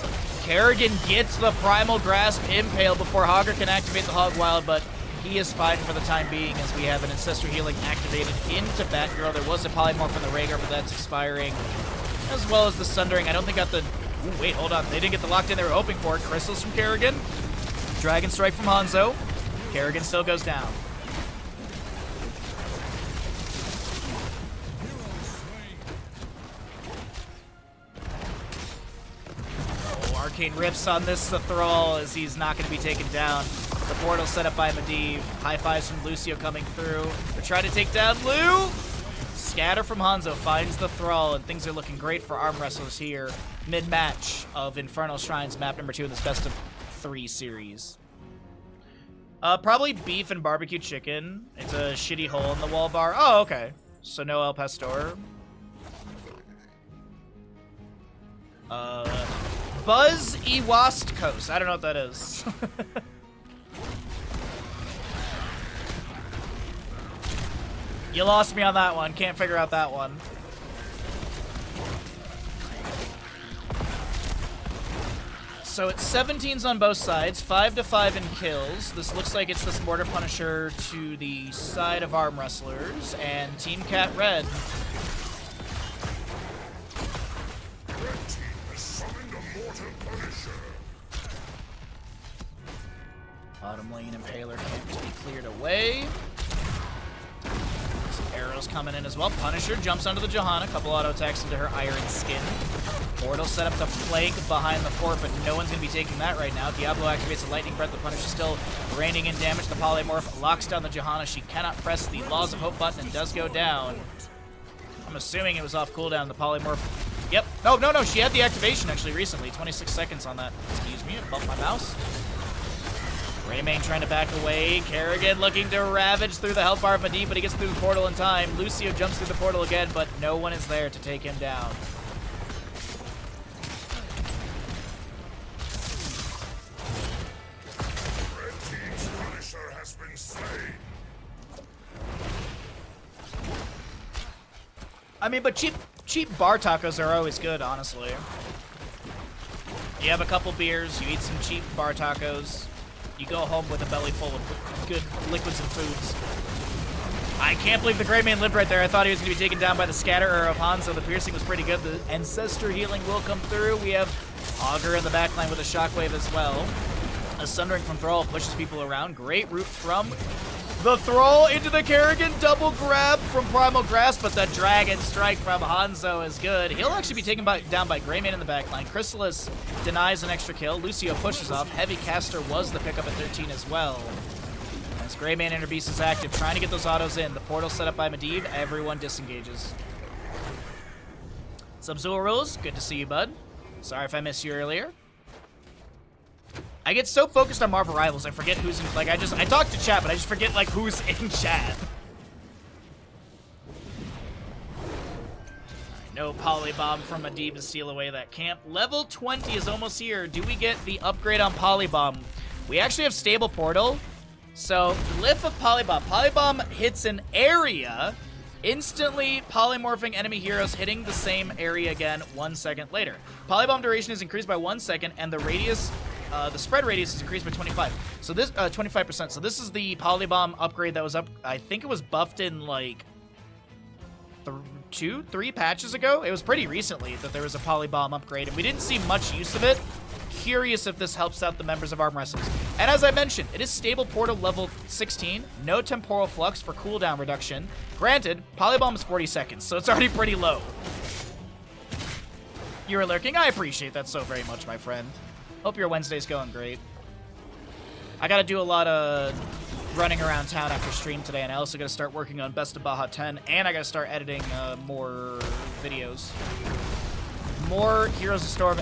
Kerrigan gets the Primal Grasp Impale before Hogger can activate the Hog Wild, but he is fine for the time being as we have an Ancestral Healing activated into Batgirl. There was a Polymorph in the Rhaegar, but that's expiring. As well as the Sundering. I don't think got the... Ooh, wait, hold on. They didn't get the locked in they were hoping for. Crystals from Kerrigan. Dragon Strike from Hanzo. Kerrigan still goes down. Oh, Arcane Rips on this Thrall as he's not going to be taken down. The portal set up by Medivh. High fives from Lucio coming through. They're trying to take down Lu. Scatter from Hanzo finds the Thrall, and things are looking great for Armwrestlers here. Mid-match of Infernal Shrines, map number 2 in this best of 3 series. Probably beef and barbecue chicken. It's a shitty hole in the wall bar. Oh, okay. So no El Pastor. Buzz Ewast Coast. I don't know what that is. You lost me on that one. Can't figure out that one. So it's 17s on both sides, 5-5 in kills. This looks like it's this Mortar Punisher to the side of Armwrestlers, and Team Cat Red. Red team has summoned a Mortar Punisher. Bottom lane Impaler camp to be cleared away. Some arrows coming in as well. Punisher jumps onto the Johanna. Couple auto attacks into her Iron Skin. Portal set up to flank behind the fort, but no one's going to be taking that right now. Diablo activates the Lightning Breath. The Punisher still raining in damage. The Polymorph locks down the Johanna. She cannot press the Laws of Hope button and does go down. I'm assuming it was off cooldown. The Polymorph... Yep. No. She had the activation actually recently. 26 seconds on that. Excuse me. I bumped my mouse. Greymane trying to back away. Kerrigan looking to ravage through the health bar of Medivh, but he gets through the portal in time. Lucio jumps through the portal again, but no one is there to take him down. Red team's Punisher has been slain. I mean, but cheap bar tacos are always good, honestly. You have a couple beers, you eat some cheap bar tacos. You go home with a belly full of good liquids and foods. I can't believe the Greymane lived right there. I thought he was going to be taken down by the Scatterer of Hanzo. The piercing was pretty good. The Ancestor Healing will come through. We have Augur in the backline with a Shockwave as well. A Sundering from Thrall pushes people around. Great root from the Thrall into the Kerrigan. Double grab from Primal Grasp, but the Dragon Strike from Hanzo is good. He'll actually be taken down by Greymane in the backline. Chrysalis denies an extra kill. Lucio pushes off. Heavy Caster was the pickup at 13 as well. As Greymane Inner Beast is active, trying to get those autos in. The portal set up by Medivh. Everyone disengages. Subzul Rules, good to see you, bud. Sorry if I missed you earlier. I get so focused on Marvel Rivals, I forget who's in, like, I talk to chat, but I just forget, like, who's in chat. No Polybomb from Medivh to steal away that camp. Level 20 is almost here. Do we get the upgrade on Polybomb? We actually have Stable Portal. So, Glyph of Polybomb. Polybomb hits an area, instantly polymorphing enemy heroes, hitting the same area again 1 second later. Polybomb duration is increased by 1 second, and the radius... the spread radius is increased by 25%. So this is the Polybomb upgrade that was up. I think it was buffed in like 3 patches ago. It was pretty recently that there was a Polybomb upgrade, and we didn't see much use of it. Curious if this helps out the members of Armwrestlers. And as I mentioned, it is Stable Portal level 16. No Temporal Flux for cooldown reduction. Granted, Polybomb is 40 seconds, so it's already pretty low. You were lurking. I appreciate that so very much, my friend. Hope your Wednesday's going great. I gotta do a lot of running around town after stream today, and I also got to start working on Best of Baja 10, and I got to start editing more videos. More Heroes of Storm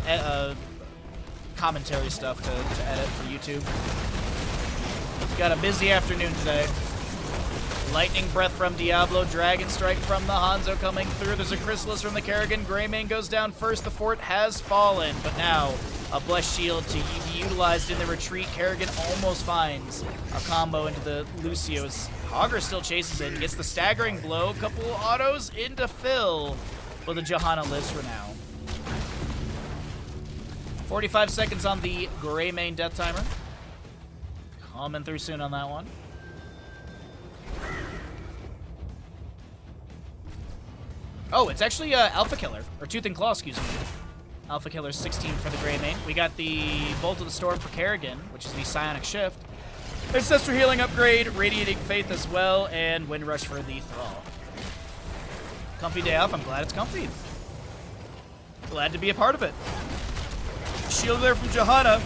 commentary stuff to edit for YouTube. Got a busy afternoon today. Lightning Breath from Diablo, Dragon Strike from the Hanzo coming through. There's a Chrysalis from the Kerrigan. Greymane goes down first. The fort has fallen, but now a Blessed Shield to be utilized in the retreat. Kerrigan almost finds a combo into the Lucio's. Hogger still chases it and gets the staggering blow. Couple autos into Phil, but the Johanna lives for now. 45 seconds on the Greymane death timer. Coming through soon on that one. Oh, it's actually Alpha Killer, or Tooth and Claw, excuse me. Alpha Killer 16 for the Greymane. We got the Bolt of the Storm for Kerrigan, which is the Psionic Shift. Ancestral Healing upgrade, Radiating Faith as well, and Wind Rush for the Thrall. Comfy day off. I'm glad it's comfy. Glad to be a part of it. Shield there from Johanna.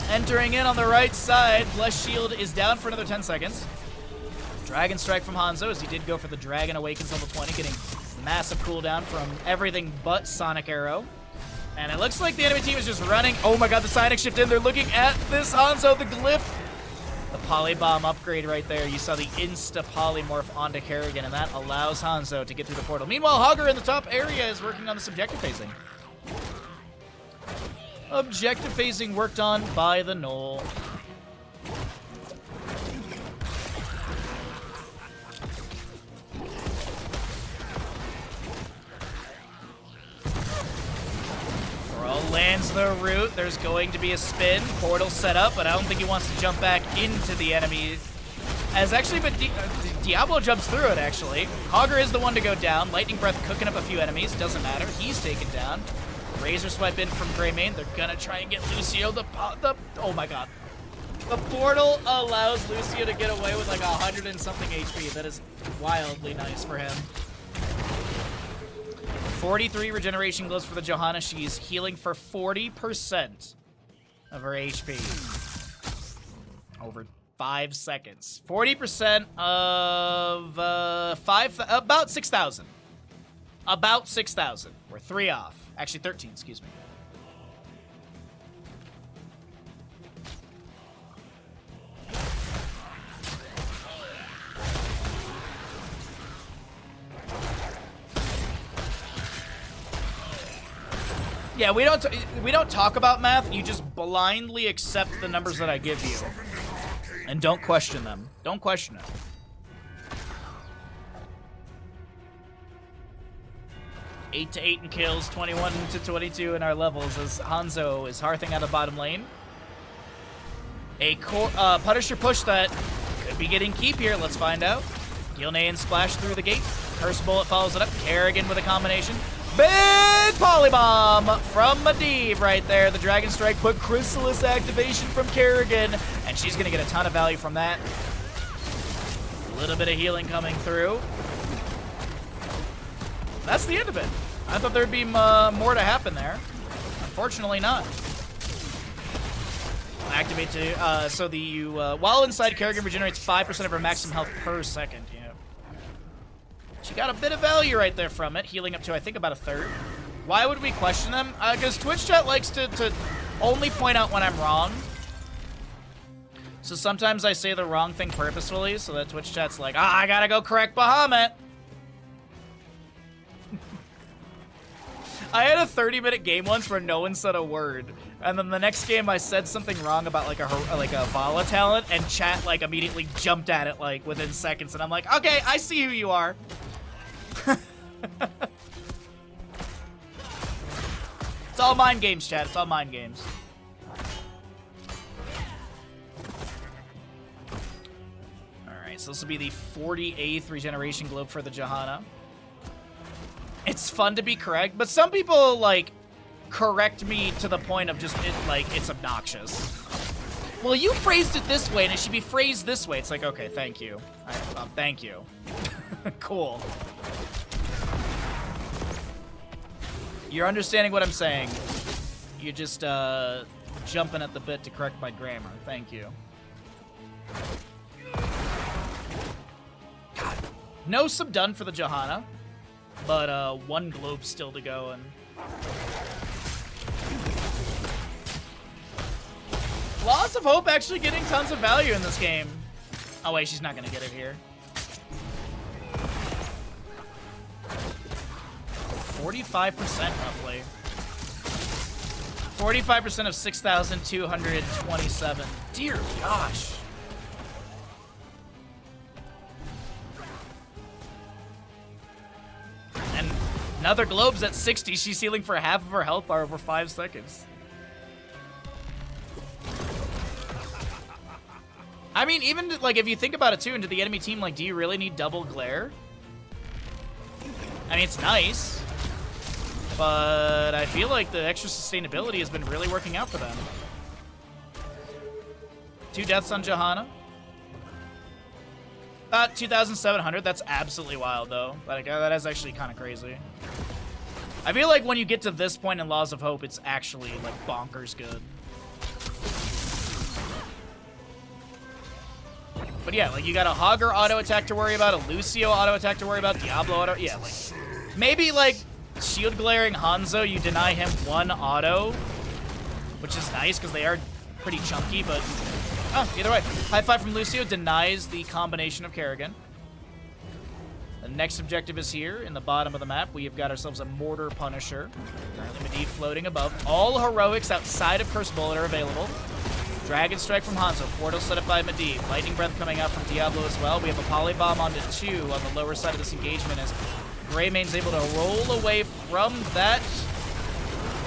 Entering in on the right side. Blessed Shield is down for another 10 seconds. Dragon Strike from Hanzo, as he did go for the Dragon Awakens level 20, getting massive cooldown from everything but Sonic Arrow. And it looks like the enemy team is just running. Oh my god, the Psionic Shift in. They're looking at this Hanzo, the Glyph. The Polybomb upgrade right there. You saw the insta-polymorph onto Kerrigan, and that allows Hanzo to get through the portal. Meanwhile, Hogger in the top area is working on this objective phasing. Objective phasing worked on by the Knoll. Lands the root. There's going to be a spin. Portal set up, but I don't think he wants to jump back into the enemy. As actually, but Diablo jumps through it, actually. Hogger is the one to go down. Lightning Breath cooking up a few enemies. Doesn't matter. He's taken down. Razor Swipe in from Greymane. They're going to try and get Lucio. Oh my god. The portal allows Lucio to get away with like 100 and something HP. That is wildly nice for him. 43 regeneration glows for the Johanna. She's healing for 40% of her HP. Over 5 seconds. 40% of about 6,000. About 6,000. We're 3 off. Actually, 13, excuse me. Yeah, we don't talk about math. You just blindly accept the numbers that I give you, and don't question them. Don't question it. Eight to 8 in kills, 21 to 22 in our levels as Hanzo is hearthing out of bottom lane. A Punisher push that could be getting keep here. Let's find out. Gilnean splash through the gate. Curse Bullet follows it up. Kerrigan with a combination. Big Polybomb from Medivh right there. The Dragon Strike put Chrysalis activation from Kerrigan, and she's going to get a ton of value from that. A little bit of healing coming through. That's the end of it. I thought there'd be more to happen there. Unfortunately not. Activate to, so while inside, Kerrigan regenerates 5% of her maximum health per second. Yeah. She got a bit of value right there from it, healing up to, I think, about a third. Why would we question them? Because Twitch chat likes to only point out when I'm wrong. So sometimes I say the wrong thing purposefully, so that Twitch chat's like, I gotta go correct Bahamut. I had a 30-minute game once where no one said a word, and then the next game I said something wrong about like a Vala talent, and chat like immediately jumped at it like within seconds, and I'm like, okay, I see who you are. It's all mind games, chat. It's all mind games. Alright, so this will be the 48th regeneration globe for the Johanna. It's fun to be correct, but some people, like, correct me to the point of just, it's obnoxious. Well, you phrased it this way, and it should be phrased this way. It's like, okay, thank you. Thank you. Cool. You're understanding what I'm saying. You're just, jumping at the bit to correct my grammar. Thank you. No sub done for the Johanna, but one globe still to go. And Laws of Hope actually getting tons of value in this game. Oh wait, she's not gonna get it here. 45% roughly. 45% of 6,227. Dear gosh. And another globe's at 60. She's healing for half of her health bar over 5 seconds. I mean, even like if you think about it too, into the enemy team, like, do you really need double glare? I mean, it's nice, but I feel like the extra sustainability has been really working out for them. 2 deaths on Johanna. 2,700. That's absolutely wild, though. Like, that is actually kind of crazy. I feel like when you get to this point in Laws of Hope, it's actually like bonkers good. But yeah, like, you got a Hogger auto attack to worry about, a Lucio auto attack to worry about, Diablo auto. Yeah, like, maybe like shield glaring Hanzo, you deny him 1 auto, which is nice because they are pretty chunky, but either way. High five from Lucio denies the combination of Kerrigan. The next objective is here in the bottom of the map. We have got ourselves a Mortar Punisher. Currently Medivh floating above. All heroics outside of Curse Bullet are available. Dragon Strike from Hanzo. Portal set up by Medivh. Lightning Breath coming out from Diablo as well. We have a Polybomb onto 2 on the lower side of this engagement as Greymane's able to roll away from that.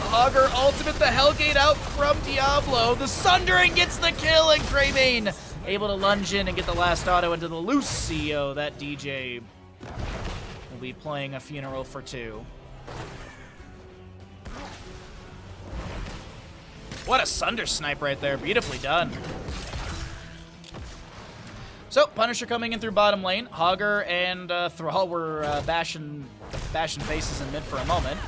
Hogger ultimate, the Hellgate out from Diablo. The Sundering gets the kill, and Greymane able to lunge in and get the last auto into the Lucio. That DJ will be playing a funeral for 2. What a Sunder snipe right there. Beautifully done. So, Punisher coming in through bottom lane. Hogger and Thrall were bashing faces in mid for a moment.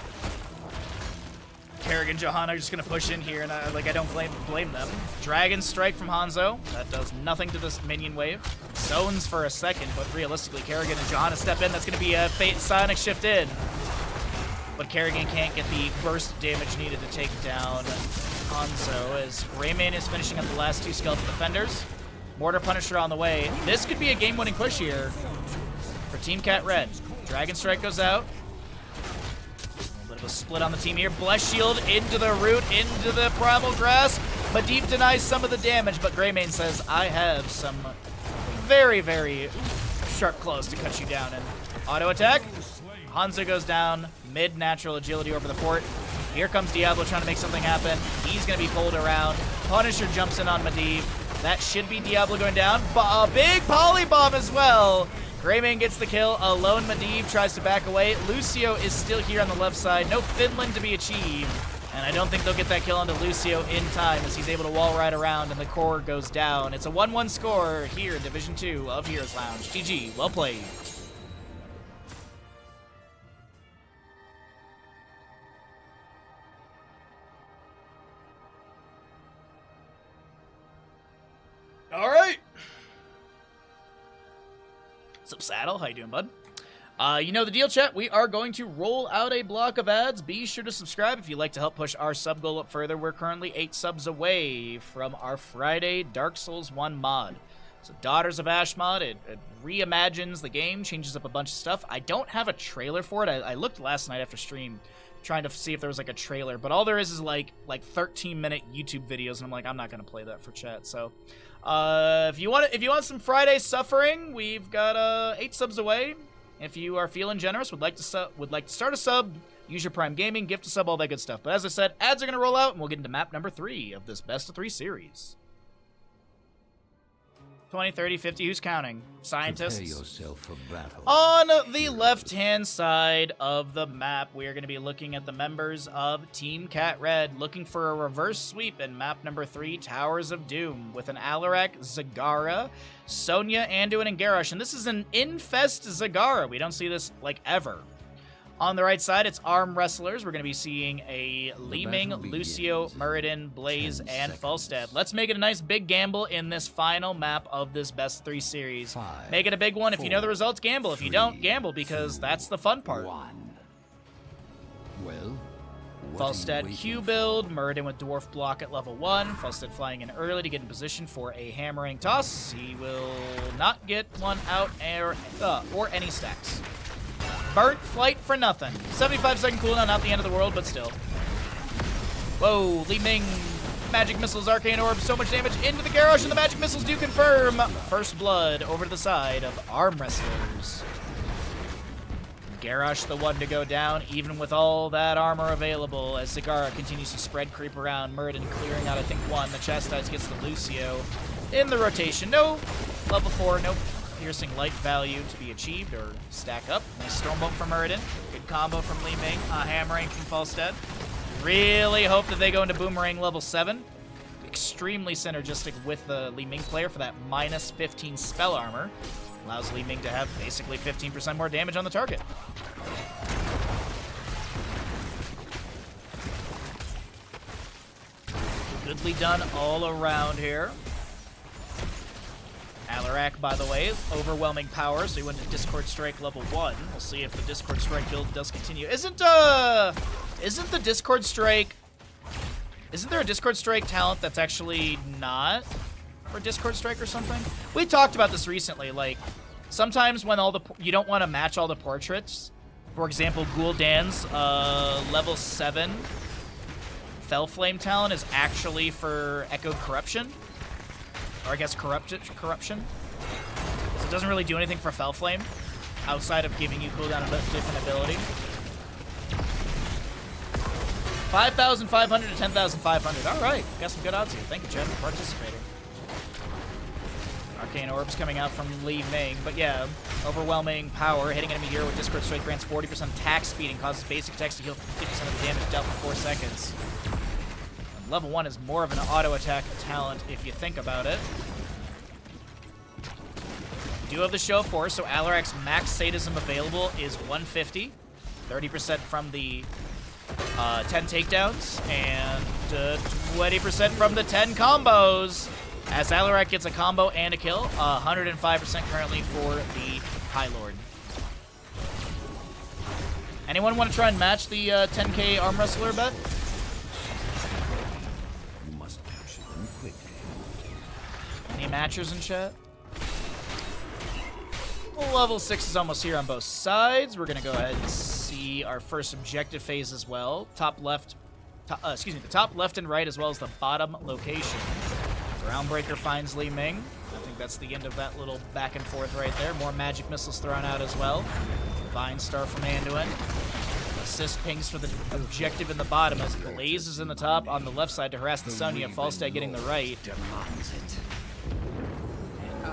Kerrigan and Johanna are just going to push in here, and I don't blame them. Dragon Strike from Hanzo. That does nothing to this minion wave. Zones for a second, but realistically, Kerrigan and Johanna step in. That's going to be a Fate Sonic shift in. But Kerrigan can't get the burst damage needed to take down Hanzo, as Greymane is finishing up the last 2 Skeleton Defenders. Mortar Punisher on the way. This could be a game-winning push here for Team Cat Red. Dragon Strike goes out. A little bit of a split on the team here. Bless Shield into the root, into the Primal Grasp. Medivh denies some of the damage, but Greymane says, I have some very, very sharp claws to cut you down. And auto attack. Hanzo goes down. Mid-natural agility over the fort. Here comes Diablo trying to make something happen. He's going to be pulled around. Punisher jumps in on Medivh. That should be Diablo going down. A big Polybomb as well. Greymane gets the kill. Alone Medivh tries to back away. Lucio is still here on the left side. No Finland to be achieved. And I don't think they'll get that kill onto Lucio in time, as he's able to wall ride around and the core goes down. It's a 1-1 score here in Division 2 of Heroes Lounge. GG. Well played. All right. What's up, Saddle? How you doing, bud? You know the deal, chat. We are going to roll out a block of ads. Be sure to subscribe if you'd like to help push our sub goal up further. We're currently 8 subs away from our Friday Dark Souls 1 mod. So Daughters of Ash mod, it reimagines the game, changes up a bunch of stuff. I don't have a trailer for it. I looked last night after stream trying to see if there was like a trailer, but all there is like 13-minute YouTube videos, and I'm like, I'm not going to play that for chat. So if you want some Friday suffering, we've got 8 subs away. If you are feeling generous, would like to start a sub, use your Prime Gaming, gift a sub, all that good stuff. But as I said, ads are going to roll out, and we'll get into map number 3 of this best of 3 series. 20, 30, 50, who's counting? Scientists. Prepare yourself for battle. On the left-hand side of the map, we are going to be looking at the members of Team Cat Red, looking for a reverse sweep in map number 3, Towers of Doom, with an Alarak, Zagara, Sonya, Anduin, and Garrosh. And this is an Infest Zagara. We don't see this, like, ever. On the right side, it's Armwrestlers. We're going to be seeing a Li Ming, Lucio, Muradin, Blaze, and Falstad. Let's make it a nice big gamble in this final map of this best 3 series. Make it a big one. If you know the results, gamble. If you don't, gamble, because that's the fun part. Well, Falstad Q build, Muradin with Dwarf Block at level 1. Falstad flying in early to get in position for a hammering toss. He will not get one out or any stacks. Burnt flight for nothing. 75-second cooldown, not the end of the world, but still. Whoa, Li Ming, magic missiles, arcane orb, so much damage into the garage, and the magic missiles do confirm. First blood over to the side of Armwrestlers. Garrosh the one to go down, even with all that armor available, as Zagara continues to spread creep around. Muradin clearing out, I think, 1. The Chastise gets the Lucio in the rotation. No level 4, nope. Piercing light value to be achieved or stack up. Nice Stormbolt from Muradin. Good combo from Li Ming. Hammering from Falstad. Really hope that they go into Boomerang level 7. Extremely synergistic with the Li Ming player for that minus 15 spell armor. Allows Li Ming to have basically 15% more damage on the target. Goodly done all around here. Alarak, by the way, overwhelming power, so he went to Discord Strike level 1. We'll see if the Discord Strike build does continue. Isn't there a Discord Strike talent that's actually not for Discord Strike or something? We talked about this recently, like, sometimes when you don't want to match all the portraits. For example, Gul'dan's level 7 Fell Flame talent is actually for Echoed Corruption. Or I guess corruption. So it doesn't really do anything for Fell Flame outside of giving you cooldown a different ability. 5,500 to 10,500. All right, got some good odds here. Thank you, Chad, for participating. Arcane Orbs coming out from Li Ming, but yeah, overwhelming power. Hitting enemy here with Discord Strike grants 40% attack speed and causes basic attacks to heal 50% of the damage dealt for 4 seconds. Level 1 is more of an auto-attack talent if you think about it. We do have the show force, so Alarak's max sadism available is 150. 30% from the 10 takedowns, and 20% from the 10 combos. As Alarak gets a combo and a kill, 105% currently for the High Lord. Anyone want to try and match the 10k Armwrestler bet? Any matchers in chat? Well, level 6 is almost here on both sides. We're gonna go ahead and see our first objective phase as well. The top left and right, as well as the bottom location. Groundbreaker finds Li Ming. I think that's the end of that little back and forth right there. More magic missiles thrown out as well. Vine Star from Anduin. Assist pings for the objective in the bottom as Blaze is in the top on the left side to harass the Sonya. Falstad getting the right.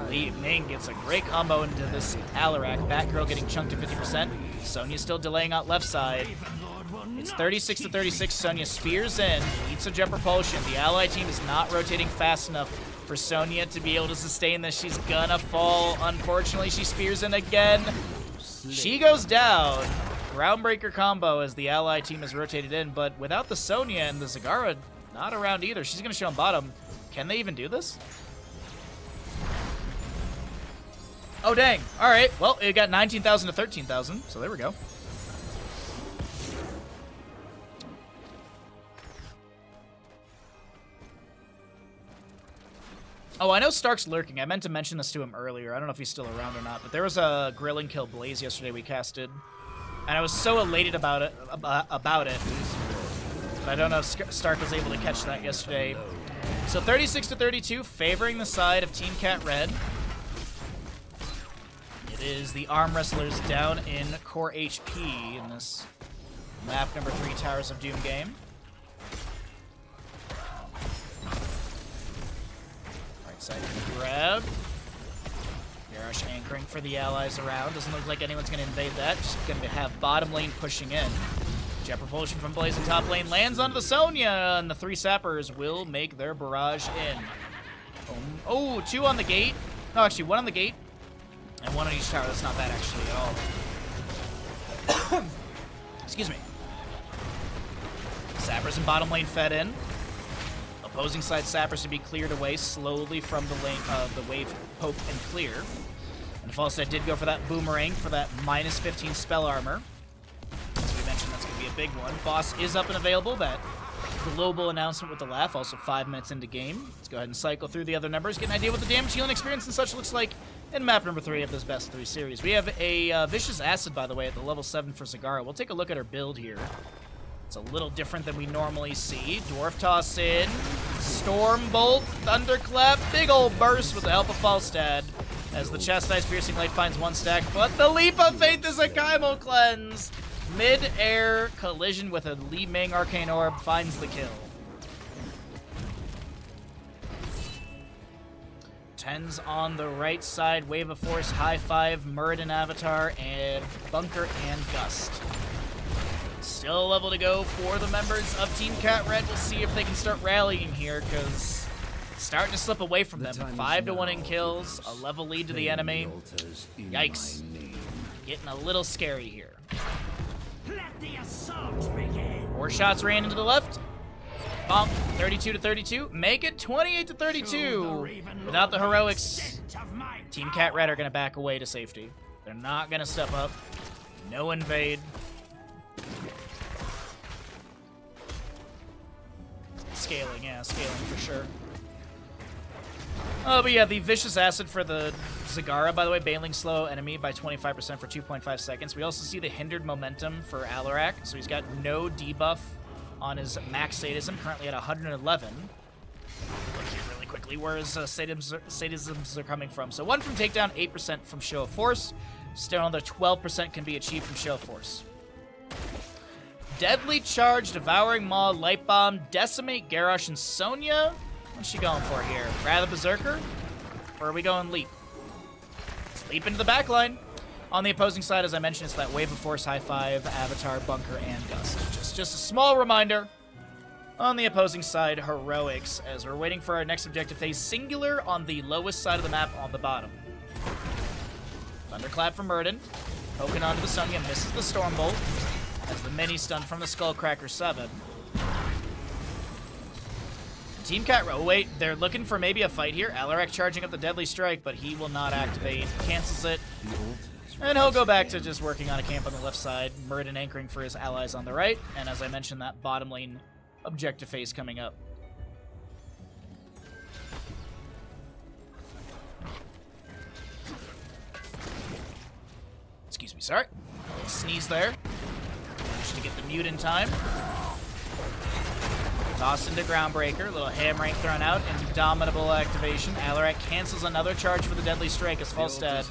Li Ming gets a great combo into this Alarak. Batgirl getting chunked to 50%. Sonya's still delaying out left side. It's 36 to 36. Sonya spears in, eats a jet propulsion. The ally team is not rotating fast enough for Sonya to be able to sustain this. She's gonna fall. Unfortunately, she spears in again. She goes down. Groundbreaker combo as the ally team is rotated in, but without the Sonya and the Zagara not around either. She's gonna show on bottom. Can they even do this? Oh, dang. All right. Well, it got 19,000 to 13,000, so there we go. Oh, I know Stark's lurking. I meant to mention this to him earlier. I don't know if he's still around or not, but there was a grill and kill Blaze yesterday we casted, and I was so elated about it. But I don't know if Stark was able to catch that yesterday. So 36 to 32, favoring the side of Team Cat Red. It is the Armwrestlers down in core HP in this map number 3 Towers of Doom game. Right side grab. Garrosh anchoring for the allies around. Doesn't look like anyone's going to invade that. Just going to have bottom lane pushing in. Jet propulsion from Blaze in top lane lands onto the Sonya, and the 3 sappers will make their barrage in. Oh, 2 on the gate. No, actually, 1 on the gate. And 1 on each tower. That's not bad, actually, at all. Excuse me. Sappers in bottom lane fed in. Opposing side Sappers to be cleared away slowly from the lane of the wave poke and clear. And Falstad did go for that boomerang for that minus 15 spell armor. As we mentioned, that's going to be a big one. Boss is up and available. That global announcement with the laugh, also 5 minutes into game. Let's go ahead and cycle through the other numbers, get an idea what the damage healing experience and such looks like in map number 3 of this best 3 series. We have a Vicious Acid, by the way, at the level 7 for Zagara. We'll take a look at her build here. It's a little different than we normally see. Dwarf Toss in, Storm Bolt, Thunderclap, big old burst with the help of Falstad. As the Chastise Piercing Light finds 1 stack, but the Leap of Faith is a Kaimo Cleanse. Mid-air collision with a Li Ming Arcane Orb finds the kill. Tens on the right side, Wave of Force, High Five, Muradin Avatar, and Bunker and Gust. Still a level to go for the members of Team Cat Red. We'll see if they can start rallying here, because it's starting to slip away from them. 5-1 in kills, a level lead to the enemy. Yikes. Getting a little scary here. Let the assault begin. 4 shots ran into the left. Bump, 32 to 32. Make it 28 to 32. Without the heroics, Team Cat Red are going to back away to safety. They're not going to step up. No invade. Scaling, yeah, scaling for sure. Oh, but yeah, the Vicious Acid for the Zagara, by the way, bailing slow enemy by 25% for 2.5 seconds. We also see the hindered momentum for Alarak, so he's got no debuff on his max sadism, currently at 111. Look here really quickly where his sadisms are coming from. So 1 from takedown, 8% from show of force. Still another 12% can be achieved from show of force. Deadly Charge, Devouring Maw, Light Bomb, Decimate, Garrosh, and Sonya. What's she going for here? Rather Berserker? Or are we going Leap? Let's Leap into the back line. On the opposing side, as I mentioned, it's that Wave of Force, High Five, Avatar, Bunker, and Gust. Just a small reminder. On the opposing side, Heroics, as we're waiting for our next objective phase, Singular on the lowest side of the map on the bottom. Thunderclap from Muradin. Poking onto the Sonya, misses the Stormbolt. As the mini stun from the Skullcracker 7. Team Cat, oh wait, they're looking for maybe a fight here. Alarak charging up the Deadly Strike, but he will not activate. Cancels it. And he'll go back to just working on a camp on the left side. Muradin anchoring for his allies on the right. And as I mentioned, that bottom lane objective phase coming up. Excuse me, sorry. Sneeze there. Managed to get the mute in time. Toss into Groundbreaker. Little Hammering thrown out. Indomitable activation. Alarak cancels another charge for the Deadly Strike as Falstad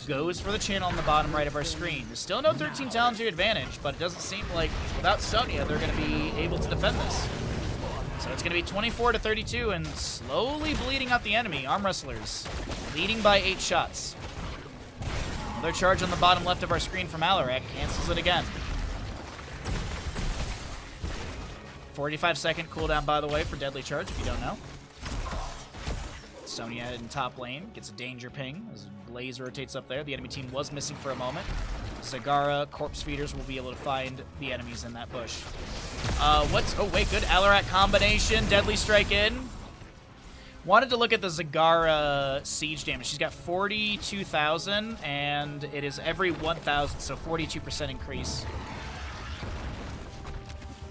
goes for the channel on the bottom right of our screen. There's still no 13 Talon's advantage, but it doesn't seem like without Sonya they're going to be able to defend this. So it's going to be 24 to 32 and slowly bleeding out the enemy. Armwrestlers leading by 8 shots. Another charge on the bottom left of our screen from Alarak. Cancels it again. 45-second cooldown, by the way, for Deadly Charge, if you don't know. Sonya in top lane gets a danger ping as Blaze rotates up there. The enemy team was missing for a moment. Zagara, Corpse Feeders will be able to find the enemies in that bush. Oh, wait, good Alarak combination. Deadly Strike in. Wanted to look at the Zagara siege damage. She's got 42,000, and it is every 1,000, so 42% increase.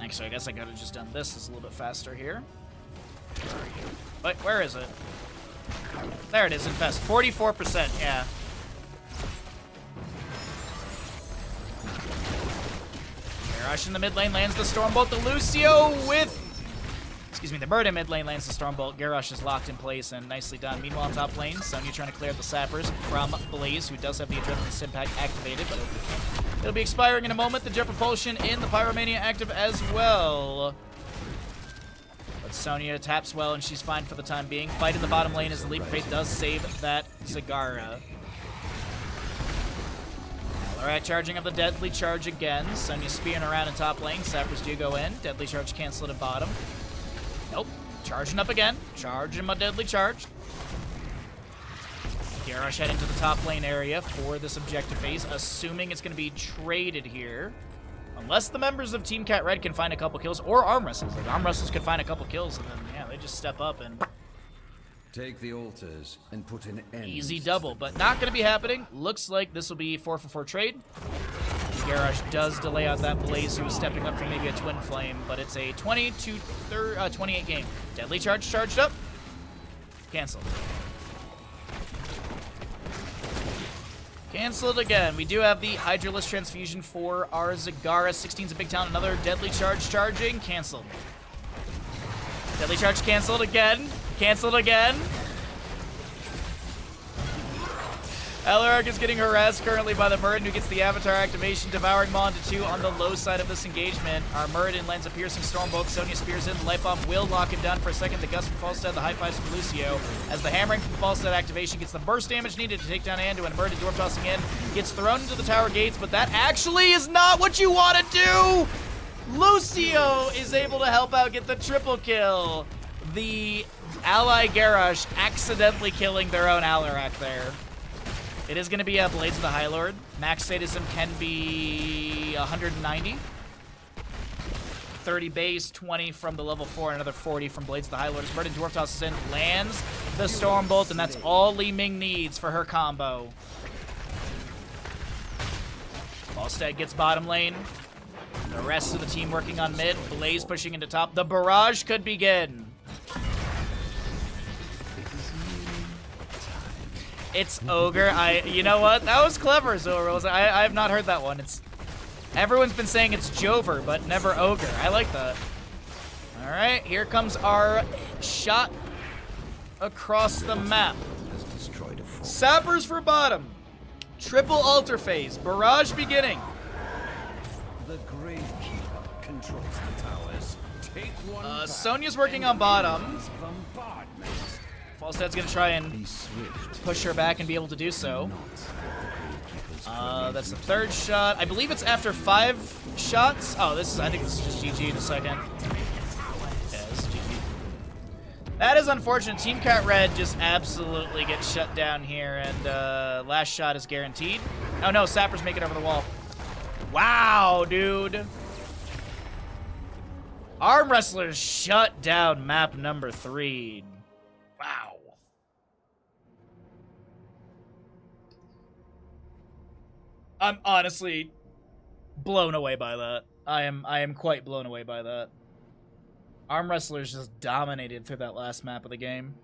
Actually, I guess I could have just done this. It's a little bit faster here. But where is it? There it is, Infest. 44%, yeah. Garrosh in the mid lane lands the Stormbolt. The Lucio with... Excuse me, the Bird in mid lane lands the Stormbolt. Garrosh is locked in place and nicely done. Meanwhile, on top lane, Sonya trying to clear up the Sappers from Blaze, who does have the Adrenaline Stimpack activated, but it'll be expiring in a moment. The Jet Propulsion in the Pyromania active as well. But Sonya taps well, and she's fine for the time being. Fight in the bottom lane as the Leap of Faith does save that Zagara. Alright, charging up the Deadly Charge again. Sonya spearing around in top lane. Sappers do go in. Deadly Charge cancel at bottom. Nope. Charging up again. Charging my Deadly Charge. Garrosh heading to the top lane area for this objective phase, assuming it's going to be traded here. Unless the members of Team Cat Red can find a couple kills, or Armwrestlers. Like, Armwrestlers could find a couple kills, and then, yeah, they just step up and... Take the altars and put an end. Easy double, but not going to be happening. Looks like this will be 4-for-4 trade. Garrosh does delay out that Blaze, who was stepping up for maybe a Twin Flame, but it's a 28 game. Deadly Charge charged up. Cancelled. Cancelled again. We do have the Hydraless Transfusion for our Zagara. 16's a big town. Another Deadly Charge charging. Cancelled. Deadly Charge cancelled again. Cancelled again. Elric is getting harassed currently by the Muradin, who gets the Avatar activation, devouring Maw into 2 on the low side of this engagement. Our Muradin lands a piercing Stormbolt. Sonya spears in. The Light Bomb will lock him down for a second. The Gust from Falstad, the high fives from Lucio. As the hammering from Falstad activation gets the burst damage needed to take down Andu, and Muradin dwarf tossing in. Gets thrown into the tower gates, but that actually is not what you want to do! Lucio is able to help out get the triple kill. The ally Garrosh accidentally killing their own Alarak there. It is going to be Blades of the High Lord. Max sadism can be 190. 30 base, 20 from the level 4, and another 40 from Blades of the High Lord. As Burden Dwarf tosses in, lands the Stormbolt, and that's all Li Ming needs for her combo. Falstad gets bottom lane. The rest of the team working on mid. Blaze pushing into top. The barrage could begin. It's Ogre. You know what? That was clever, Zorros. I have not heard that one. Everyone's been saying it's Jover, but never Ogre. I like that. All right, here comes our shot across the map. Sappers for bottom. Triple altar phase. Barrage beginning. The Gravekeeper controls the towers. Take one. Sonya's working on bottom. Falstad's gonna try and push her back and be able to do so. That's the third shot. I believe it's after 5 shots. Oh, I think this is just GG in a second. Yeah, this is GG. That is unfortunate. Team Cat Red just absolutely gets shut down here, and last shot is guaranteed. Oh no, Sappers make it over the wall. Wow, dude. Armwrestlers shut down map number 3. Wow. I'm honestly blown away by that. I am quite blown away by that. Armwrestlers just dominated through that last map of the game.